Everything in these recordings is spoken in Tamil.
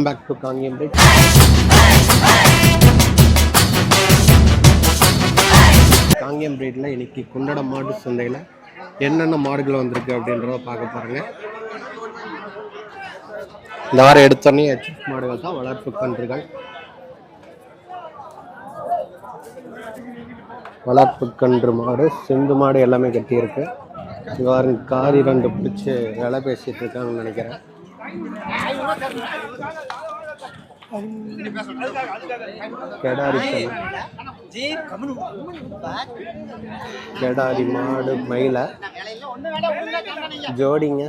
back to Kangyam Bridge. Kangeyam பிரீட்ல இன்னைக்கு குண்டட மாடு சந்தையில் என்னென்ன மாடுகள் வந்திருக்கு அப்படின்றத பார்க்க பாருங்க. இந்த வாரம் எடுத்தோடனே ஹெச்எஃப் மாடுகள் தான் வளர்ப்பு கன்றுகள். வளர்ப்பு கன்று மாடு, சிந்து மாடு எல்லாமே கட்டியிருக்கு. இங்கே வாரம் காரி 2 பிடிச்சி வேலை பேசிட்டு இருக்காங்கன்னு நினைக்கிறேன். கெடாரி மாடு மயில ஜோடிங்க.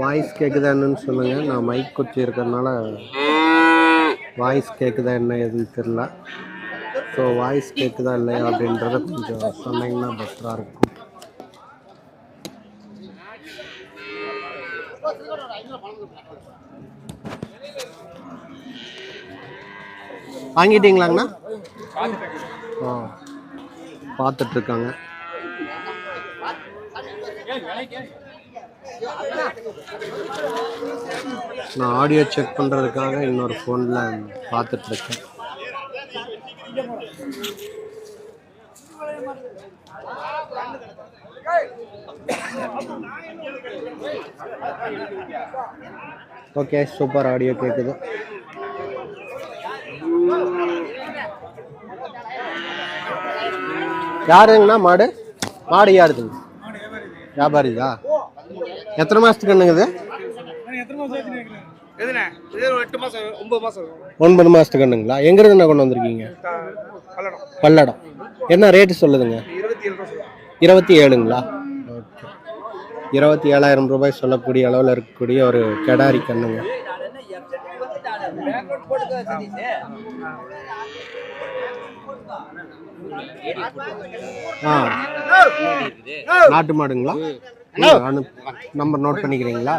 வாய்ஸ் கேட்குதான்னு சொல்லுங்க. நான் மைக் குச்சி இருக்கிறதுனால வாய்ஸ் கேட்குதா என்ன எதுன்னு தெரியல. ஸோ வாய்ஸ் கேட்குதா இல்லையா அப்படின்றத கொஞ்சம் சொன்னீங்கன்னா பெட்டராக இருக்கும். வாங்கிட்டீங்களாங்கண்ணா? பார்த்துட்டு இருக்காங்க. நான் ஆடியோ செக் பண்ணுறதுக்காக இன்னொரு ஃபோனில் பார்த்துட்டு இருக்கேன். ஓகே, சூப்பர் ஆடியோ கேட்குது. யாருங்கண்ணா மாடு? மாடு யாருதுங்க? வியாபாரிதா? எத்தனை மாதத்துக்கு கண்ணுங்குது? 9 மாதத்துக்கு கண்ணுங்களா? எங்கிருந்து கொண்டு வந்திருக்கீங்க? பல்லடம். என்ன ரேட்டு சொல்லுதுங்க? 27ங்களா? ஓகே, 27,000 ரூபாய் சொல்லக்கூடிய அளவில் இருக்கக்கூடிய ஒரு கெடாரி கண்ணுங்க. நாட்டு மாடுங்களா? நம்பர் நோட் பண்ணிக்கிறீங்களா?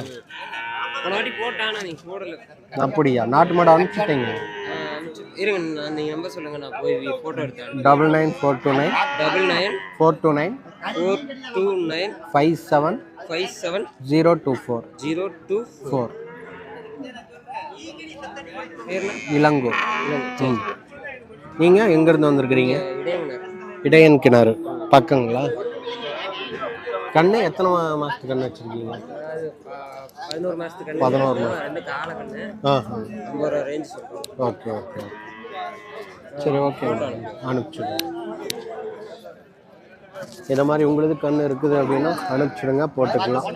அப்படியா? நாட்டு மாடு அனுப்பிச்சிட்டீங்க. நீங்க நம்பர் சொல்லுங்க, நான் போய் போட்டோ எடுத்தேன். 99429 429 57 024 இளங்கோ. நீங்க எங்க இருந்து வந்திருக்கிறீங்க? இடையன் கிணறு பக்கங்களா? கண்ணு எத்தனை மாசத்துக்கு கண்ணு வச்சிருக்கீங்க? 11 மாசத்துக்கு. 11 மாசம். ஓகே ஓகே, சரி ஓகே, அனுப்பிச்சுடுங்க. இந்த மாதிரி உங்களுக்கு கண்ணு இருக்குது அப்படின்னா அனுப்பிச்சுடுங்க, போட்டுக்கலாம்.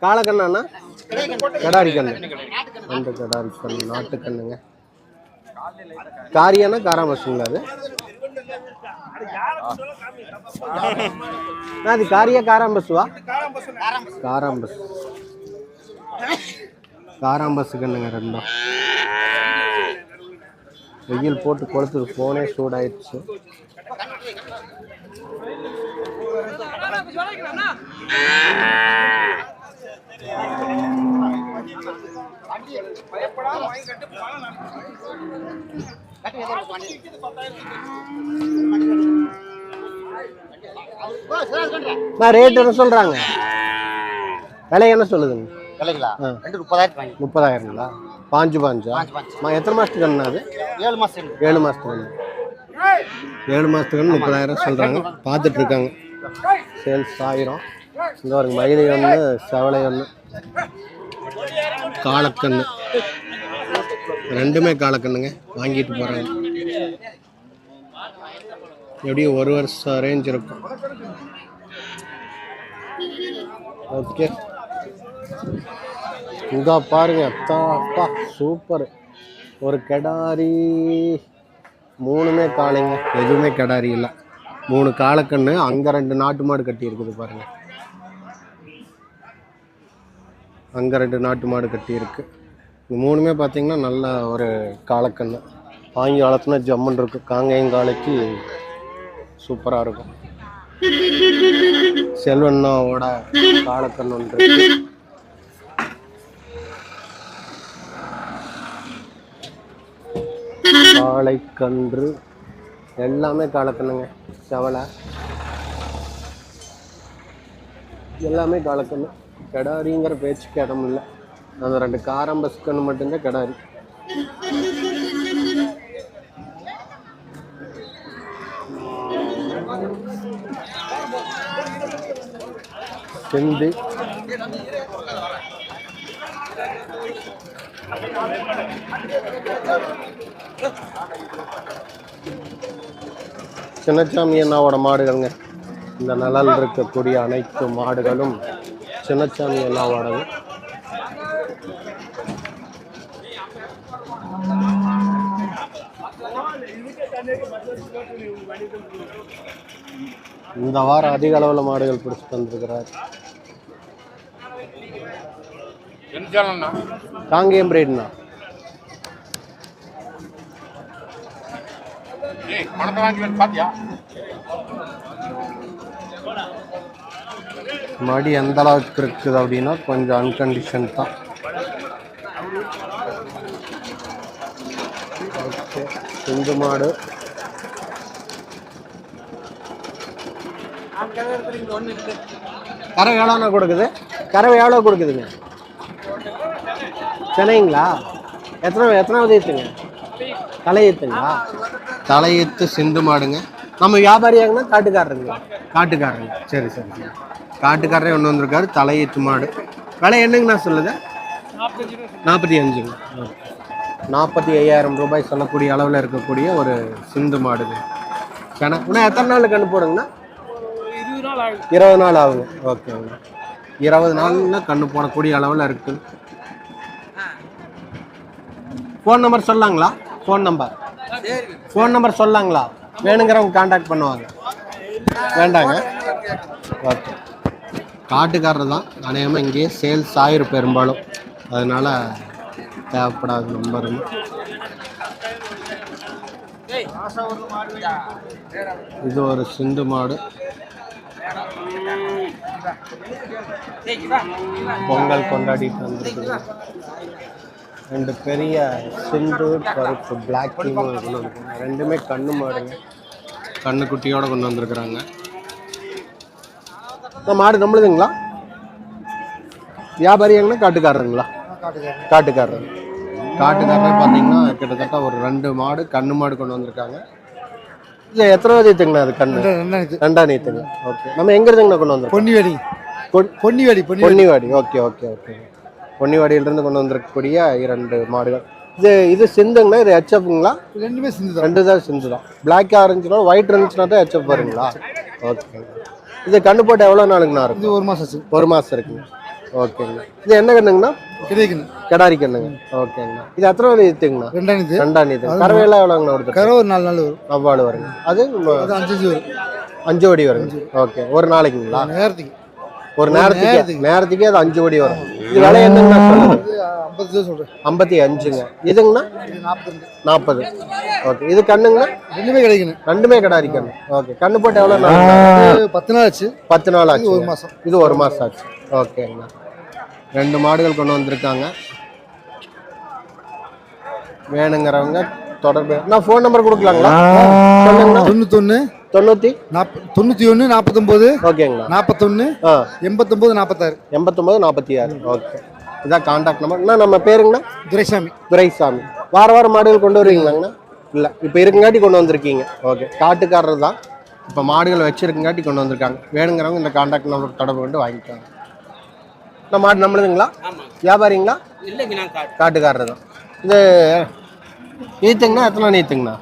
காலக்கண்ணா? கடாரி கண்ணு. அந்த கடாரி கண்ணு நாட்டு கண்ணுங்க. காரியானா காராம்பசுங்களா? அது காரியா காராம்பசுவா? காராம்பசு. காராம்பசு கண்ணுங்க ரெண்டும். வெயில் போட்டு கொளுத்துது, போனே சூடாயிடுச்சு. ரேட் என்ன சொல்றாங்க? விலை என்ன சொல்லுதுங்க? 30,000ங்களா? பாஞ்சு. எத்தனை மாசத்துக்கு கண்ணு அது? 7 மாசத்துக்கு. 7 மாசத்துக்கு 30,000 சொல்றாங்க. பார்த்துட்டு இருக்காங்க. சேல்ஸ் ஆயிரும். இந்த ஒரு மயிலை ஒன்று, செவலை ஒன்று, காலக்கண்ணு ரெண்டுமே காலக்கண்ணுங்க. வாங்கிட்டு போறாங்க. எப்படியும் 1 வருஷம் ரேஞ்ச் இருக்கும். ஓகே, இங்க பாருங்க. அப்பா சூப்பர். ஒரு கெடாரி, 3மே காளைங்க, எதுவுமே கெடாரி இல்லை. 3 காலக்கண்ணு. அங்க 2 நாட்டு மாடு கட்டி இருக்குது பாருங்க. அங்க 2 நாட்டு மாடு கட்டி இருக்கு. இந்த 3மே பார்த்தீங்கன்னா நல்ல ஒரு காலக்கண்ணு. வாங்கி வளர்த்துனா ஜம்முன் இருக்கு. காங்கேயங்காலைக்கு சூப்பராக இருக்கும். செல்வண்ணாவோட காலக்கண்ணு ஒன்று இருக்கு. காளைக்கன்று எல்லாமே காலக்கண்ணுங்க. செவலை எல்லாமே காலக்கண்ணு. கிடாரிங்கிற பேச்சுக்கு இடம் இல்லை. அந்த 2 காரம்பஸ் கண்ணு மட்டும்தான் கிடாரி. செந்து சின்னச்சாமி அண்ணாவோட மாடுகள்ங்க. இந்த நிழல் இருக்கக்கூடிய அனைத்து மாடுகளும் சின்னச்சாமி அண்ணாவோடது. இந்த வாரம் அதிக அளவில் மாடுகள் பிடிச்சிட்டு வந்திருக்கிறார். காங்கேயம் பிரீட்னா மடி எந்த அளவுக்கு இருக்குது அப்படின்னா கொஞ்சம் அன்கண்டிஷன் தான். ஓகே, சிந்து மாடு கறவை எவ்வளோண்ணா கொடுக்குது? கறவை எவ்வளோ கொடுக்குதுங்க? சென்னைங்களா? எத்தனாவது ஈத்துங்க? தலையீத்துங்களா? தலையீத்து சிந்து மாடுங்க. நம்ம வியாபாரியாங்கன்னா காட்டுக்காரருங்களா? காட்டுக்காரங்க. சரி சரி சரி. காட்டுக்காரரே ஒன்று வந்திருக்காரு. தலையீத்து மாடு விலை என்னங்கண்ணா சொல்லுது? 45ங்க. 45,000 ரூபாய் சொல்லக்கூடிய அளவில் இருக்கக்கூடிய ஒரு சிந்து மாடுங்க. இன்னும் எத்தனை நாள் கண்ணு போடுங்கண்ணா? 20 நாள் ஆகுங்க. ஓகேங்க. 20 நாள்ல கண்ணு போடக்கூடிய அளவில் இருக்குது. ஃபோன் நம்பர் சொல்லாங்களா? ஃபோன் நம்பர் சொல்லாங்களா? வேணுங்கிறவங்க கான்டாக்ட் பண்ணுவாங்க. வேண்டாங்க. ஓகே, காட்டுக்காரர் தான். அநேகமாக இங்கேயே சேல்ஸ் ஆயிரும் பெரும்பாலும். அதனால தேவைப்படாத நம்பர். இது ஒரு சிந்து மாடு. பொங்கல் கொண்டாடிட்டு வந்துருக்கு. 2 பெரிய சிந்து கருப்பு பிளாக் டீமும் கொண்டு வந்துருக்காங்க. 2மே கண்ணு மாடுங்க. கண்ணு குட்டியோட கொண்டு வந்திருக்கிறாங்க. மாடு நம்மளுதுங்களா? வியாபாரியாங்கன்னா காட்டுக்காரருங்களா? காட்டுக்காரர். பார்த்தீங்கன்னா கிட்டத்தட்ட ஒரு 2 மாடு கண்ணு மாடு கொண்டு வந்திருக்காங்க. இது எத்தனாவது ஈத்துங்கண்ணா? அது கண்ணு 2ஆம் ஈத்துங்க. ஓகே, நம்ம எங்க இருந்துங்கண்ணா கொண்டு வந்தோம்? பொன்னிவாடி. Okay okay okay. பொன்னிவாடியிலிருந்து கொண்டு வந்திருக்கக்கூடிய 2 மாடுகள். இது சிந்துங்கண்ணா? இது ஹெச்எஃப்ங்களா? 2மே சிந்து தான். 2 தான் சிந்து தான். பிளாக் ஆரஞ்சுனா ஒயிட் இருந்துச்சுன்னா தான் ஹெச்எஃப் வருங்களா? ஓகே. இது கண்ணு போட்டு எவ்வளோ நாளுங்கண்ணா இருக்கும்? இது 1 மாதம் ஆச்சு. 1 மாதம் இருக்குங்க. ஓகேங்கண்ணா. இது என்ன கண்ணுங்கண்ணா? கிடாரி கண்ணுங்க. ஓகேங்கண்ணா. இது எத்தனாவது ஈத்துங்கண்ணா? 2ஆம் ஈத்து. கறவையெல்லாம் எவ்வளோங்கண்ணா வருது? கறவை ஒரு 4 நாள் வரும். அவ்வாறு வருங்க. அது 5 ஓடி வருங்க. ஓகே, ஒரு நாளைக்குங்களா? ஒரு நேரத்துக்கே அது 5 ஓடி வரும். இது விலை என்னங்கண்ணா சொல்லுங்க? 55ங்க. இதுங்கண்ணா? 40. ஓகே, இது கண்ணுங்கண்ணா? 2மே கிடாரி கண்ணு. ஓகே, கண்ணு போட்டு எவ்வளோ நாள்? 10 நாள் ஆச்சு. 10 நாள் ஆச்சு. இது 1 மாதம் ஆச்சு. ஓகேங்கண்ணா. 2 மாடுகள் கொண்டு வந்திருக்காங்க. வேணுங்கிறவங்க தொடர்பு. நான் ஃபோன் நம்பர் கொடுக்கலாங்களா? சொல்லுங்கண்ணா. 91 49. ஓகேங்கண்ணா. 41 89 46. 89 46. ஓகே, இதான் கான்டாக்ட் நம்பர். நம்ம பேருங்கண்ணா? துரைசாமி. வாரம் மாடுகள் கொண்டு வருவீங்களாங்கண்ணா? இல்லை, இப்போ இருக்குங்காட்டி கொண்டு வந்திருக்கீங்க. ஓகே, காட்டுக்காரர் தான். இப்போ மாடுகள் வச்சிருக்குங்காட்டி கொண்டு வந்திருக்காங்க. வேணுங்கிறவங்க இந்த கான்டாக்ட் நம்பர் தொடர்பு கொண்டு வாங்கிக்காங்க. இந்த மாடு நம்மளுதுங்களா? வியாபாரிங்களா? காட்டுக்காரர் தான். இது ஈத்துங்கண்ணா? எத்தனை நீத்துங்கண்ணா?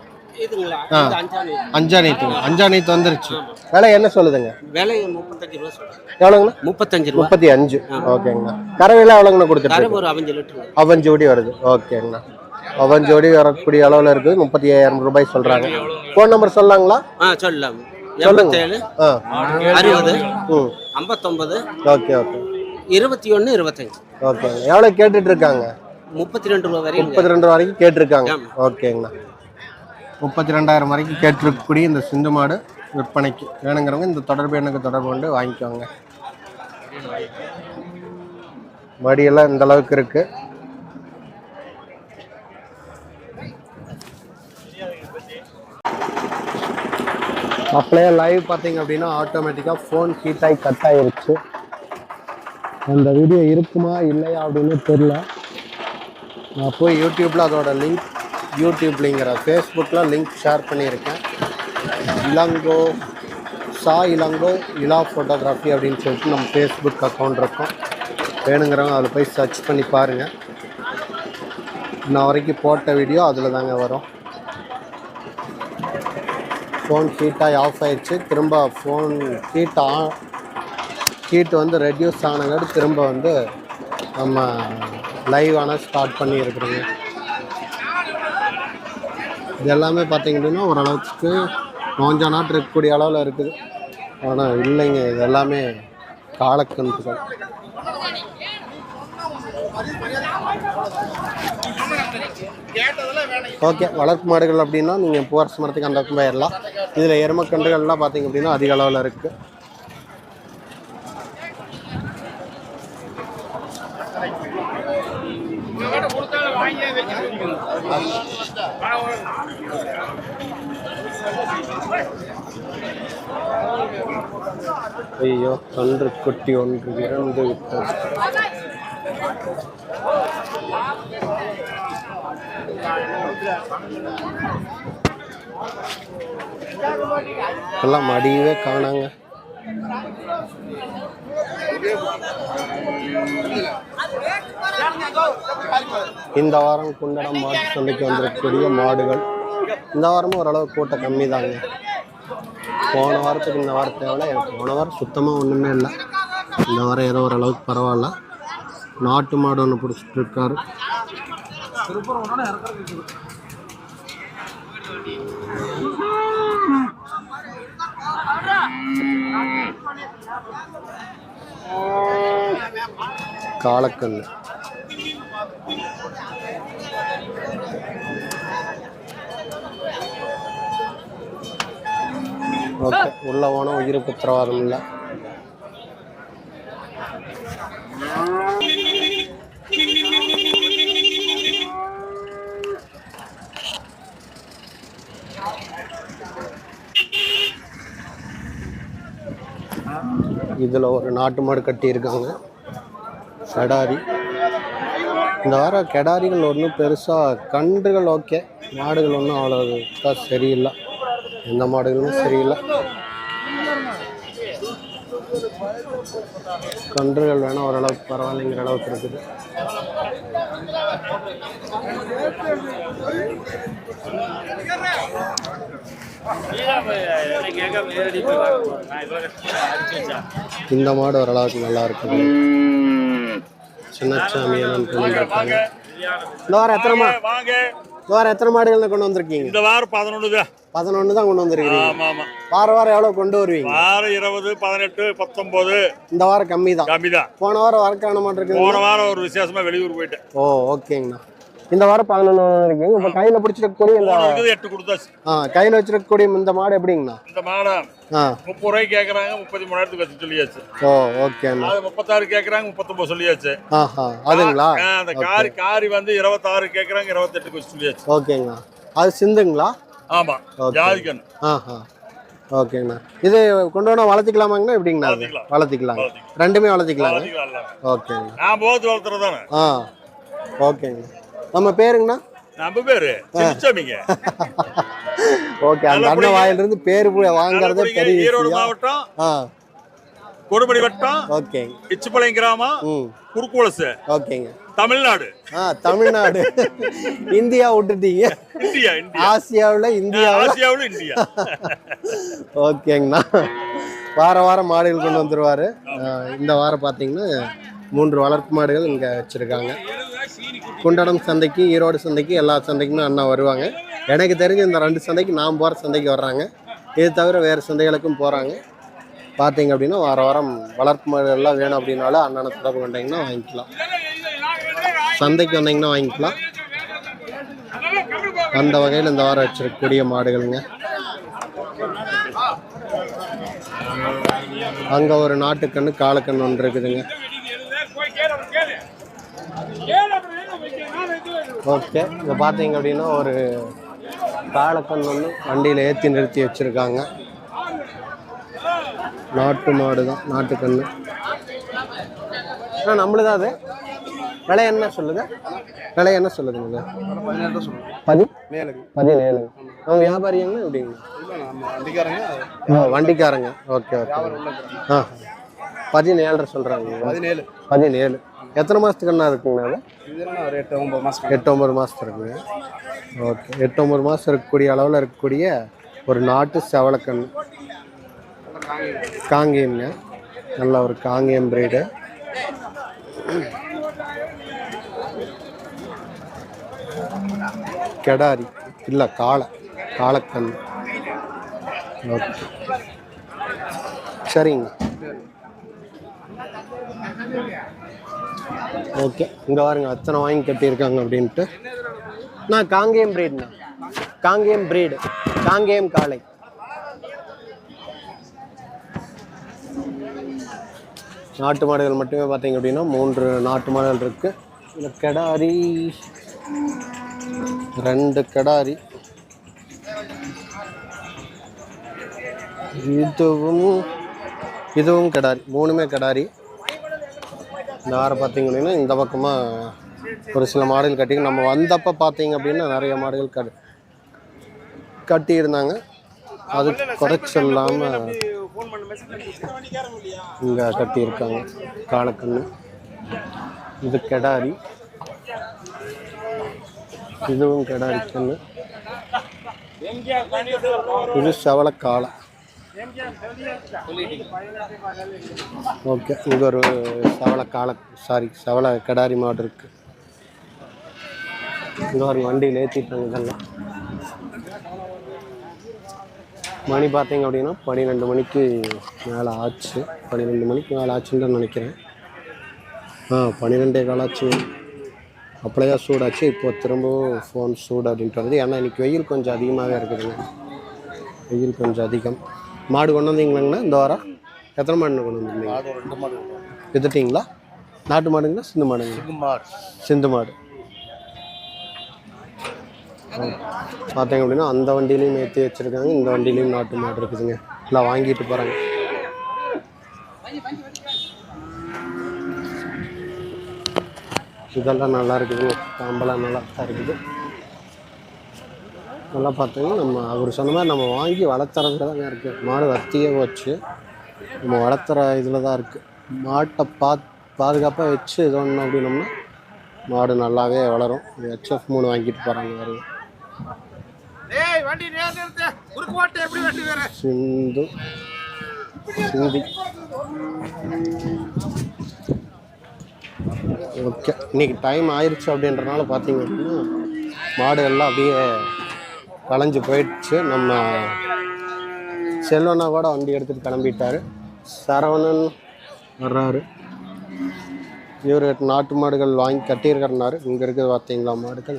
5ஆம் நீத்துங்க. 5ஆம் நீத்து வந்துருச்சு. விலை என்ன சொல்லுதுங்க? விலை 35 ரூபா சொல்லுங்க. எவ்வளோங்கண்ணா? 35. ஓகேங்கண்ணா. கறவையெல்லாம் எவ்வளோங்கண்ணா கொடுத்துருக்கீங்க? அவன் ஜோடி வருது. ஓகேங்கண்ணா. அவன் ஜோடி வரக்கூடிய அளவில் இருக்குது. 35,000 ரூபாய் சொல்கிறாங்க. ஃபோன் நம்பர் சொல்லாங்களா? சொல்லலாம். சொல்லுங்க. 60 59. Okay okay. 21 25. ஓகே, எவ்வளோ கேட்டுட்டு இருக்காங்க? 32 ரூபா வரைக்கும். 32 வரைக்கும் கேட்டிருக்காங்க. ஓகேங்கண்ணா. 32,000 வரைக்கும் கேட்டிருக்கக்கூடிய இந்த சிந்து மாடு விற்பனைக்கு. வேணுங்கிறவங்க இந்த தொடர்பு எனக்கு தொடர்பு கொண்டு வாங்கிக்கோங்க. மடியெல்லாம் இந்த அளவுக்கு இருக்கு. அப்படியே லைவ் பார்த்தீங்க அப்படின்னா ஆட்டோமேட்டிக்காக ஃபோன் ஹீட் ஆகி கட் ஆகிருச்சு. அந்த வீடியோ இருக்குமா இல்லையா அப்படின்னு தெரில. நான் போய் யூடியூப்பில் அதோட லிங்க் யூடியூப்லிங்கிற ஃபேஸ்புக்கில் லிங்க் ஷேர் பண்ணியிருக்கேன். இளங்கோ இளா ஃபோட்டோகிராஃபி அப்படின்னு சொல்லிட்டு நம்ம ஃபேஸ்புக் அக்கௌண்ட் இருக்கும். வேணுங்கிறவங்க அதில் போய் சர்ச் பண்ணி பாருங்கள். இன்ன வரைக்கும் போட்ட வீடியோ அதில் தாங்க வரும். ஃபோன் ஹீட்டாகி ஆஃப் ஆயிடுச்சு. திரும்ப ஃபோன் ஹீட் வந்து ரெடியூஸ் ஆனங்காட்டி திரும்ப வந்து நம்ம லைவ் ஆனால் ஸ்டார்ட் பண்ணி இருக்கிறோங்க. இது எல்லாமே பார்த்திங்க அப்படின்னா ஓரளவுக்கு கொஞ்ச நாட்டு இருக்கக்கூடிய அளவில் இருக்குது. ஆனால் இல்லைங்க, இது எல்லாமே காலக்கன்றுகள். ஓகே, வளர்ப்பு மாடுகள் அப்படின்னா நீங்கள் பூவரசு மரத்துக்கு அந்த பக்கம் போயிடலாம். இதில் எருமக்கன்றுகள்லாம் பார்த்திங்க அப்படின்னா அதிக அளவில் இருக்குது. ஐயோ, கன்று குட்டி ஒன்று இறந்து விட்டது. எல்லாம் மடியவே காணாங்க. இந்த வாரம் குண்டடம் மாட்டு சந்தைக்கு வந்திருக்கக்கூடிய மாடுகள் இந்த வாரமும் ஓரளவு கூட்டம் கம்மி தாங்க. போன வாரத்துக்கு இந்த வாரத்தை விட போன வாரம் சுத்தமாக ஒன்றுமே இல்லை. இந்த வாரம் ஏதோ ஓரளவுக்கு பரவாயில்ல. நாட்டு மாடு ஒன்று பிடிச்சிட்டு இருக்காரு. காலக்கண்ணு ஓகே, உள்ள போனால் உயிருக்கு உத்தரவாதம் இல்லை. இதில் ஒரு நாட்டு மாடு கட்டி இருக்காங்க, கெடாரி. இந்த வாரம் கெடாரிகள் ஒன்றும் பெருசாக கன்றுகள் ஓகே, மாடுகள் ஒன்றும் அவ்வளோ சரியில்லை. எந்த மாடுகளுமே சரியில்லை. கன்றுகள் வேணால் ஓரளவுக்கு பரவாயில்லைங்கிற அளவுக்கு இருக்குது. இந்த மாடு ஓரளவுக்கு நல்லா இருக்குது. சின்னச்சாமி இருக்காங்க. இந்த வாரம் எத்தனை மாடுகள் கொண்டு வந்திருக்கீங்க? இந்த வாரம் 11 தான் கொண்டு வந்திருக்கீங்க. வாரம் எவ்வளவு கொண்டு வருவீங்க? வாரம் 20, 18, 19. இந்த வாரம் கம்மி தான். போன வாரம் வரக்கான மாட்டு இருக்கு. போன வாரம் ஒரு விசேஷமா வெளியூர் போயிட்டேன். ஓ, ஓகேங்கண்ணா. இந்த வாரம் 11 இருக்கீங்க. இப்போ கையில் பிடிச்சிருக்கக்கூடிய இந்த 8 கொடுத்தாச்சு. கையில் வச்சிருக்கக்கூடிய இந்த மாடு எப்படிங்கண்ணா? இந்த மாடு 30 ரூபாய்க்கு கேட்குறாங்க, 33,000 வச்சு சொல்லியாச்சு. ஓ, ஓகேண்ணா. அது 36 கேட்குறாங்க, 39 சொல்லியாச்சு. அதுங்களா? அந்த காரி வந்து 26 கேட்குறாங்க, 28 வச்சு சொல்லியாச்சு. ஓகேங்கண்ணா. அது சிந்துங்களா? ஆமா, ஜாதிக்கன். ஓகேங்கண்ணா. இது கொண்டு வேணா வளர்த்திக்கலாமாங்கண்ணா? எப்படிங்கண்ணா? வளர்த்திக்கலாம். ரெண்டுமே வளர்த்திக்கலாம். ஓகேங்க. நான் போத்து வளர்த்துறதானே. ஓகேங்கண்ணா. நம்ம பேருங்கண்ணா? நம்ம பேரு சின்னசாமிங்க. ஓகே, அந்த அண்ணன் வாயிலிருந்து பேரு வாங்குறதே பெரிய ஈரோடு மாவட்டம், கொடுமணி வட்டம். ஓகே. இச்சிப்பாளையம் கிராமம், குறுக்குவலசு. ஓகேங்க. தமிழ்நாடு. தமிழ்நாடு. இந்தியா விட்டுட்டீங்க. இந்தியா. ஆசியாவில் இந்தியா. ஓகேங்கண்ணா. வாரம் மாடுகள் கொண்டு வந்துருவாரு. இந்த வாரம் பார்த்தீங்கன்னா 3 வளர்ப்பு மாடுகள் இங்கே வச்சுருக்காங்க. குண்டடம் சந்தைக்கு, ஈரோடு சந்தைக்கு, எல்லா சந்தைக்குமே அண்ணா வருவாங்க. எனக்கு தெரிஞ்ச இந்த 2 சந்தைக்கு நான் போகிற சந்தைக்கு வர்றாங்க. இது தவிர வேறு சந்தைகளுக்கும் போகிறாங்க. பார்த்தீங்க அப்படின்னா வாரம் வளர்ப்பு மாடுகள்லாம் வேணும் அப்படின்னாலும் அண்ணனை தொடர்பு கொண்டீங்கன்னா வாங்கிக்கலாம். சந்தைக்கு வந்தீங்கன்னா வாங்கிக்கலாம். அந்த வகையில் இந்த வாரம் வச்சிருக்கக்கூடிய மாடுகளுங்க. அங்கே ஒரு நாட்டுக்கண்ணு, காலக்கண்ணு ஒன்று இருக்குதுங்க. ஓகே, இங்கே பார்த்தீங்க அப்படின்னா ஒரு காலக்கண் ஒன்று வண்டியில் ஏற்றி நிறுத்தி வச்சுருக்காங்க. நாட்டு மாடு தான், நாட்டுக்கண்ணு. நம்மளுதான் அது. விலை என்ன சொல்லுது? விலை என்ன சொல்லுதுங்க? 17. அவங்க வியாபாரியாங்க எப்படிங்க? வண்டிக்காரங்க. Okay okay. 17 சொல்கிறாங்க. 17. எத்தனை மாதத்துக்கு என்ன இருக்குங்க அது? 8-9 மாதத்துக்கு இருக்குங்க. ஓகே, 8-9 மாதம் இருக்கக்கூடிய அளவில் இருக்கக்கூடிய ஒரு நாட்டு செவலக்கண்ணு, காங்கேயம்ங்க. நல்ல ஒரு காங்கேயம் பிரீடு. கெடாரி இல்லை, காளக்கண்ணு. ஓகே சரிங்க. ஓகே, இங்கே பாருங்க எத்தனை வாங்கி கட்டியிருக்காங்க அப்படின்ட்டு. நான் காங்கேயம் பிரீடுண்ணா, காங்கேயம் பிரீடு, காங்கேயம் காளை. நாட்டு மாடுகள் மட்டுமே பார்த்தீங்க அப்படின்னா 3 நாட்டு மாடுகள் இருக்குது. இந்த கெடாரி 2 கெடாரி, இதுவும் கெடாரி, 3மே கெடாரி. இந்த வாரம் பார்த்தீங்க அப்படின்னா இந்த பக்கமாக ஒரு சில மாடுகள் கட்டி, நம்ம வந்தப்போ பார்த்தீங்க அப்படின்னா நிறைய மாடுகள் கட்டியிருந்தாங்க. அது குறைச்சல் இல்லாமல் இங்கே கட்டியிருக்காங்க. காளக்கண்ணு, இது கெடாரி, இதுவும் கெடாரி கண்ணு, இது செவல காளை. ஓகே, இங்கே ஒரு செவல கெடாரி மாடு இருக்குது. இங்கே ஒரு வண்டியில் ஏற்றிட்டாங்க. இதெல்லாம் மணி பார்த்தீங்க அப்படின்னா 12 மணிக்கு மேலே ஆச்சு. 12 மணிக்கு மேலே ஆச்சுன்னு நினைக்கிறேன். 12 ஆச்சு. அப்படியே சூடாச்சு. இப்போ திரும்பவும் ஃபோன் சூடு அப்படின்ட்டு வருது. ஏன்னா இன்றைக்கி வெயில் கொஞ்சம் அதிகமாகவே இருக்குதுங்க. வெயில் கொஞ்சம் அதிகம். மாடு கொண்டு வந்தீங்களாங்கண்ணா இந்த வாரம்? எத்தனை மாடு கொண்டு வந்துருந்தீங்க? 2 மாடு வித்துட்டிங்களா? நாட்டு மாடுங்களா சிந்து மாடுங்களா? சிந்து மாடு. பார்த்தீங்க அப்படின்னா அந்த வண்டியிலையும் ஏற்றி வச்சுருக்காங்க, இந்த வண்டியிலையும் நாட்டு மாடு இருக்குதுங்க. எல்லாம் வாங்கிட்டு போகிறாங்க. இதெல்லாம் நல்லா இருக்குதுங்க. காம்பெல்லாம் நல்லா தான் இருக்குது. நல்லா பார்த்தீங்கன்னா நம்ம அவர் சொன்ன மாதிரி நம்ம வாங்கி வளர்த்துறதுல தாங்க இருக்குது. மாடு வத்தியே போச்சு. நம்ம வளர்த்துற இதில் தான் இருக்குது. மாட்டை பாதுகாப்பாக வச்சு இது ஒன்று அப்படின்னோம்னா மாடு நல்லாவே வளரும். HF 3 வாங்கிட்டு போகிறாங்க. வருங்க சிந்தி. ஓகே, இன்னைக்கு டைம் ஆயிடுச்சு அப்படின்றனால பார்த்தீங்க அப்படின்னா மாடு எல்லாம் அப்படியே களைஞ்சு போயிடுச்சு. நம்ம செல்வனா கூட வண்டி எடுத்துகிட்டு கிளம்பிட்டாரு. சரவணன் வர்றாரு. இவர் நாட்டு மாடுகள் வாங்கி கட்டியிருக்கிறனாரு. இங்கே இருக்குது பார்த்தீங்களா மாடுகள்.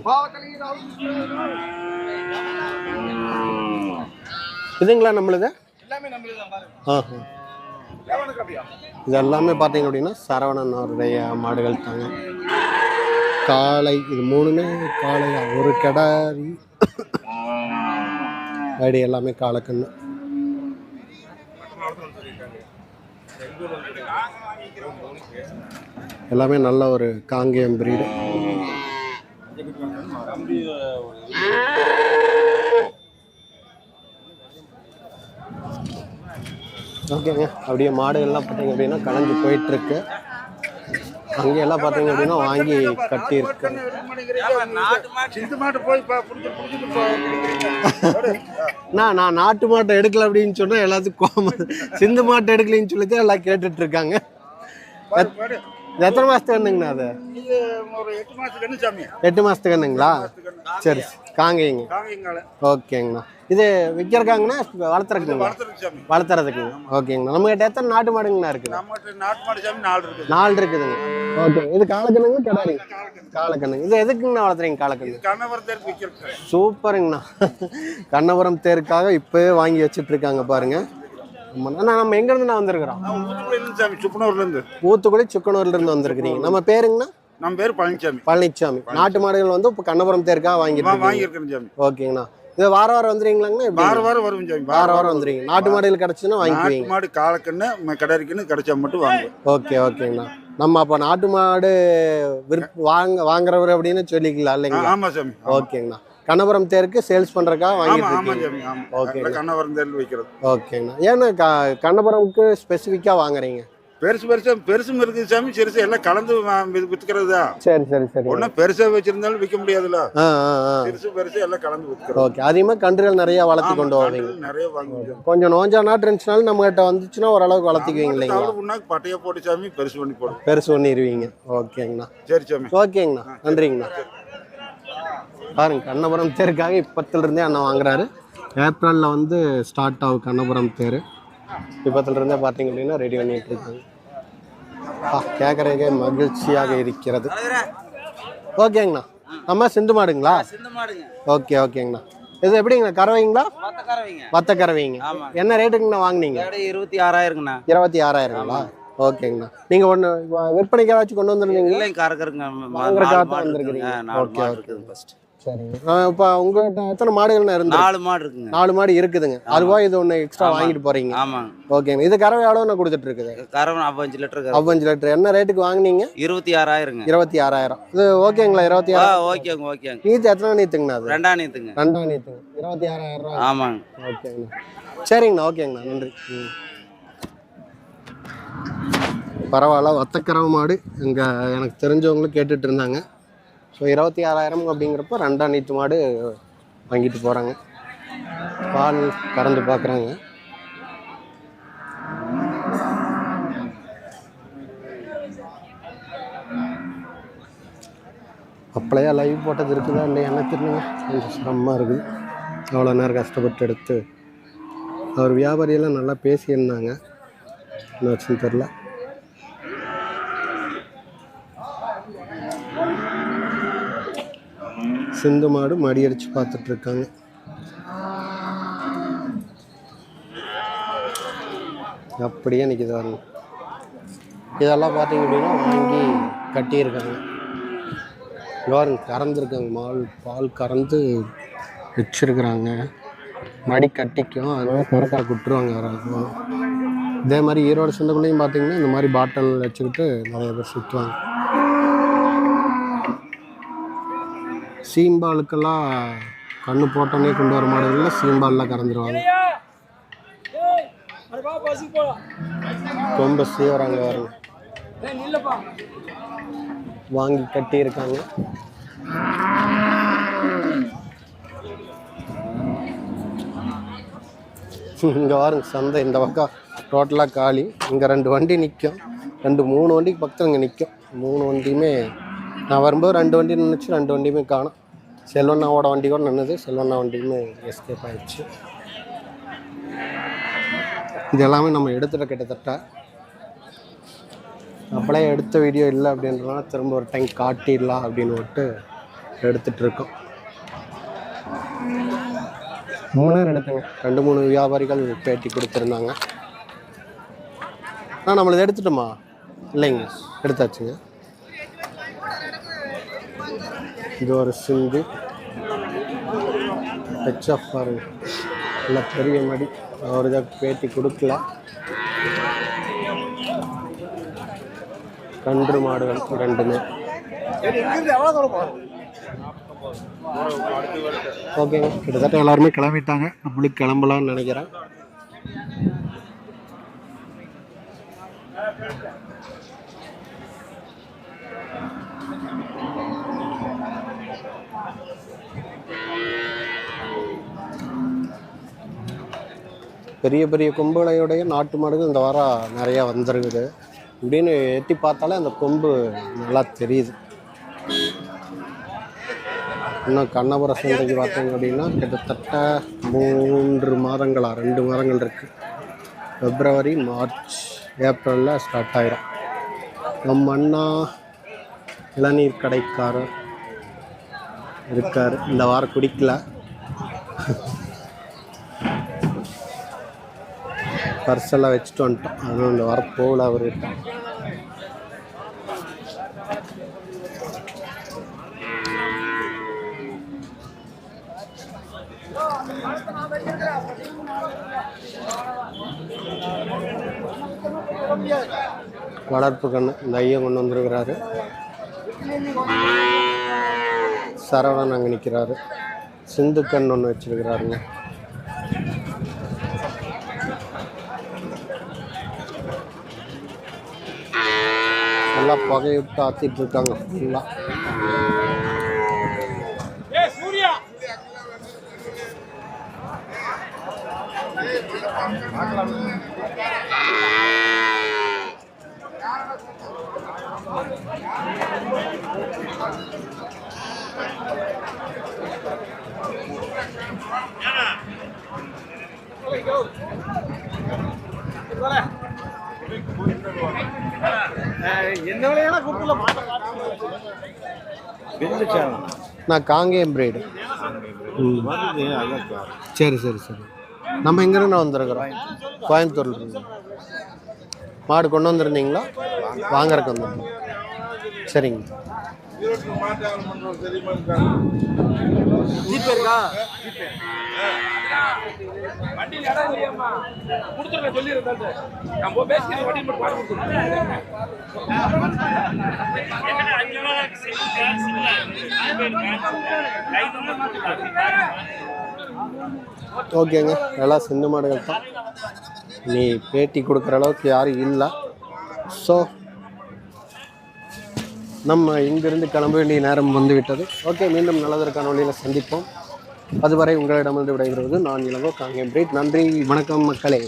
இதுங்களா நம்மளுது? இது எல்லாமே பார்த்தீங்க அப்படின்னா சரவணனுடைய மாடுகள் தாங்க. காளை, இது 3மே காளை. ஒரு கெடாரி, அடி எல்லாமே காளக்கண்ணு. எல்லாமே நல்ல ஒரு காங்கேயம் பிரீடு. ஓகேங்க, அப்படியே மாடுகள்லாம் பார்த்தீங்க அப்படின்னா கலந்து போயிட்டுருக்கு. அங்கெல்லாம் பார்த்தீங்க அப்படின்னா வாங்கி கட்டியிருக்கு. நான் நாட்டு மாட்டை எடுக்கல அப்படின்னு சொன்னால் எல்லாத்துக்கும் சிந்து மாட்டை எடுக்கலன்னு சொல்லிட்டு எல்லாம் கேட்டுட்டு இருக்காங்க. எத்தனை மாசத்துக்கு கண்ணுங்கண்ணா அது? 8 மாசத்துக்கு கண்ணுங்களா? சரி, காங்கேயங்க. ஓகேங்கண்ணா. இது விற்கிறக்காங்கண்ணா வளர்த்துறதுக்குங்களா? வளர்த்துறதுக்குங்க. ஓகேங்கண்ணா. நம்மகிட்ட எத்தனை நாட்டு மாடுங்கண்ணா இருக்குது? 4 இருக்குதுங்க. ஓகே, இது காளக்கண்ணுங்க கெடாரிங்க? காளக்கண்ணுங்க. இது எதுக்குங்கண்ணா வளர்த்துறீங்க காளக்கண்ணு? சூப்பருங்கண்ணா. கண்ணபுரம் தேருக்காக இப்போவே வாங்கி வச்சுட்டு இருக்காங்க பாருங்க. நம்ம எங்கேருந்து நான் வந்திருக்கிறோம்? ஊத்துக்குடி சுக்கனூர்லேருந்து வந்திருக்கிறீங்க. நம்ம பேருங்கண்ணா? நம்ம பேர் பழனிசாமி. பழனிசாமி. நாட்டு மாடுகள் வந்து இப்போ கண்ணபுரம் தேருக்காக வாங்கியிருக்கேன். ஓகேங்கண்ணா. இது வாரம் வாரம் வந்துடுவீங்களாங்கண்ணா? எப்படி? வாரம் வாரம் வரும் சாமி. வாரம் வாரம் வந்துடுவீங்க. நாட்டு மாடுகள் கிடச்சுன்னா நாட்டு வாங்கிக்குவீங்க. மாடு காலக்கண்ணு கிடரிக்குன்னு கிடைச்சா மட்டும் வாங்குவோம். ஓகே ஓகேங்கண்ணா. நம்ம அப்போ நாட்டு மாடு வாங்குறவர் அப்படின்னு சொல்லிக்கலாம் இல்லைங்களா? ஆமா சாமி. ஓகேங்கண்ணா. கண்ணபுரம் தேருக்கு சேல்ஸ் பண்றதுக்காக ஆமா வாங்கிட்டு ஆமா இருக்கீங்க. சாமி. ஆமா. ஓகே. கண்ணவரம் தேர்தல் வைக்கிறது. ஓகேங்கண்ணா. ஏன்னா கண்ணபுரம்க்கு ஸ்பெசிஃபிக்கா வாங்குறீங்க? பெருசும் இருக்குது சாமி, சிறுசு எல்லாம் கலந்து வித்துக்கிறது தான். சரி சரி சரி. ஒன்னும் பெருசா வச்சிருந்தாலும் விற்க முடியாதுல்ல. பெருசு எல்லாம் கலந்து வித்துக்கிறது. ஓகே. அதிகமா கன்றுகள் நிறைய வளர்த்தி கொண்டு வருவீங்க. நிறைய வாங்குவோம். கொஞ்சம் நோஞ்சா நாட்டு இருந்துச்சுனாலும் நம்ம கிட்ட வந்துச்சுன்னா ஓரளவுக்கு வளர்த்திக்குவீங்க இல்லைங்களா? பட்டையா போட்டு சாமி பெருசு பண்ணி போடும். பெருசு பண்ணிடுவீங்க. ஓகேங்கண்ணா. சரி சாமி. ஓகேங்கண்ணா. நன்றிங்கண்ணா. பாருங்க, கண்ணபுரம் தேருக்காக இப்பத்திலிருந்தே அண்ணன் வாங்குறாரு. ஏப்ரலில் வந்து ஸ்டார்ட் ஆகும் கண்ணபுரம் தேர். இப்பத்திலிருந்தே பார்த்தீங்க அப்படின்னா ரெடி பண்ணிட்டு இருக்காங்க. கேட்குறதுக்கே மகிழ்ச்சியாக இருக்கிறது. ஓகேங்கண்ணா. நம்ம சிந்து மாடுங்களா? ஓகே ஓகேங்கண்ணா. இது எப்படிங்கண்ணா, கறவைங்களா? வத்த கறவைங்க. என்ன ரேட்டுங்கண்ணா வாங்கினீங்க? 26,000ங்கண்ணா. 26,000ங்களா? ஓகேங்கண்ணா. நீங்கள் ஒன்று விற்பனைக்கு ஏதாச்சும் கொண்டு வந்துருந்தீங்களா? இல்லைங்க, கறக்குறங்க. வாங்குறதுக்காக தான் வந்திருக்கிறீங்க. Okay okay. சரிங்க. இப்போ உங்கள்கிட்ட எத்தனை மாடுகள்னா இருந்து? 4 மாடு இருக்குங்க. 4 மாடு இருக்குதுங்க. அதுவா இது ஒன்று எக்ஸ்ட்ரா வாங்கிட்டு போறீங்க? ஆமாங்க. ஓகேங்க. இது கறவை எவ்வளோன்னு கொடுத்துட்டு இருக்குது? கறவை 5 லிட்டர். 5 லிட்டர். என்ன ரேட்டுக்கு வாங்கினீங்க? 26,000ங்க. 26,000. இது ஓகேங்களா? 26,000. ஓகேங்க. நீத்து எத்தனை நீத்துங்கண்ணா? அது 2 நீத்துங்க. 2 நீத்துங்க. 26,000 ரூபா. ஆமாங்க. ஓகேங்கண்ணா. சரிங்கண்ணா. ஓகேங்கண்ணா. நன்றி. பரவாயில்ல. வத்தக்கறவை மாடு இங்கே எனக்கு தெரிஞ்சவங்களும் கேட்டுட்டு இருந்தாங்க. ஸோ 26,000 அப்படிங்கிறப்ப 2 நீத்து மாடு வாங்கிட்டு போகிறாங்க. பால் கறந்து பார்க்குறாங்க. அப்படியே லைவ் போட்டது இருக்குதா இல்லையா எனக்கு தெரியல. கொஞ்சம் சிரமமாக இருக்குது. அவ்வளோ நேரம் கஷ்டப்பட்டு எடுத்து அவர் வியாபாரியெல்லாம் நல்லா பேசியிருந்தாங்க. என்ன வச்சுன்னு தெரில. சிந்து மாடு மடி அடிச்சு பார்த்துட்டு இருக்காங்க. அப்படியே நிற்கிது வரணும். இதெல்லாம் பார்த்தீங்க அப்படின்னா வாங்கி கட்டியிருக்காங்க. யாருங்க கறந்துருக்காங்க. பால் கறந்து வச்சிருக்கிறாங்க. மடி கட்டிக்கும். அதனால கரெக்டாக விட்டுருவாங்க யாராவது. இதே மாதிரி ஈரோடு சந்தைக்குள்ளேயும் பார்த்தீங்கன்னா இந்த மாதிரி பாட்டில் வச்சுக்கிட்டு நிறைய பேர் சுற்றுவாங்க. சீம்பாலுக்கெல்லாம் கண்ணு போட்டோன்னே கொண்டு வர மாடுகளில் சீம்பால்லாம் கறந்துருவாங்க. ரொம்ப சீவராங்க வரும். வாங்கி கட்டி இருக்காங்க. இங்கே வாருங்க சந்தை. இந்த பக்கம் டோட்டலாக காலி. இங்கே 2 வண்டி நிற்கும். 3 வண்டிக்கு பக்கத்தில் இங்கே நிற்கும். 3 வண்டியுமே நான் வரும்போது 2 வண்டி நின்றுச்சு. 2 வண்டியுமே காணும். செல்வண்ணாவோட வண்டி கூட நின்றுது. செல்வண்ணா வண்டியுமே எஸ்கேப் ஆகிடுச்சு. இது எல்லாமே நம்ம எடுத்துகிட்ட கிட்டத்தட்ட அப்படியே எடுத்த வீடியோ இல்லை அப்படின்றதுனால திரும்ப ஒரு டைம் காட்டிடலாம் அப்படின்னு விட்டு எடுத்துகிட்ருக்கோம். 3 நேரம் எடுத்துங்க. 2-3 வியாபாரிகள் பேட்டி கொடுத்துருந்தாங்க. நம்மளது எடுத்துட்டோமா? இல்லைங்க, எடுத்தாச்சுங்க. இது ஒரு சிந்து ஹெச்எஃப் பாருங்க. நல்ல பெரிய மடி. அவர் இதை பேட்டி கொடுக்கல. கன்று மாடுகள் 2மே. ஓகேங்க. கிட்டத்தட்ட எல்லாருமே கிளம்பிட்டாங்க. நம்மளுக்கு கிளம்பலாம்னு நினைக்கிறேன். பெரிய பெரிய கொம்புகளையுடைய நாட்டு மாடுகள் இந்த வாரம் நிறையா வந்துருக்குது. இப்படின்னு எட்டி பார்த்தாலே அந்த கொம்பு நல்லா தெரியுது. இன்னும் கண்ணபுரம் சந்தைக்கு பார்த்தீங்க அப்படின்னா கிட்டத்தட்ட 3 மாதங்களா 2 மாதங்கள் இருக்குது. பிப்ரவரி, மார்ச், ஏப்ரலில் ஸ்டார்ட் ஆகிடும். நம்ம அண்ணா இளநீர் கடைக்காரர் இருக்கார். இந்த வாரம் குடிக்கல. பர்செல்லாம் வச்சுட்டு வந்துட்டோம். அதுவும் இந்த வாரம் போகல அவர்கிட்ட. வளர்ப்பு கண்ணு இந்த ஐயா கொண்டு வந்திருக்கிறாரு. சரவணன் அங்கே நிற்கிறாரு. சிந்து கண் ஒன்று வச்சிருக்கிறாருங்க. நல்லா புகையிட்டு ஆத்திட்டு இருக்காங்க ஃபுல்லாக. நான் காங்கேயம் பிரீடு. சரி சரி சரி. நம்ம எங்கேருந்து வந்திருக்கிறோம்? கோயம்புத்தூர்ல இருந்து. மாடு கொண்டு வந்திருந்தீங்களா? வாங்கறதுக்கு வந்துருந்தோம். சரிங்க. ஓகேங்க, எல்லாம் சிந்து மாடுகள் தான். நீ பேட்டி கொடுக்குற அளவுக்கு யாரும் இல்லை. ஸோ நம்ம இங்கிருந்து கிளம்ப வேண்டிய நேரம் வந்துவிட்டது. ஓகே, மீண்டும் நல்லதற்கான வழியில் சந்திப்போம். அதுவரை உங்களிடமிருந்து விடைபெறுவது நான் இளங்கோ காங்கேயம் பிரீட். நன்றி, வணக்கம் மக்களே.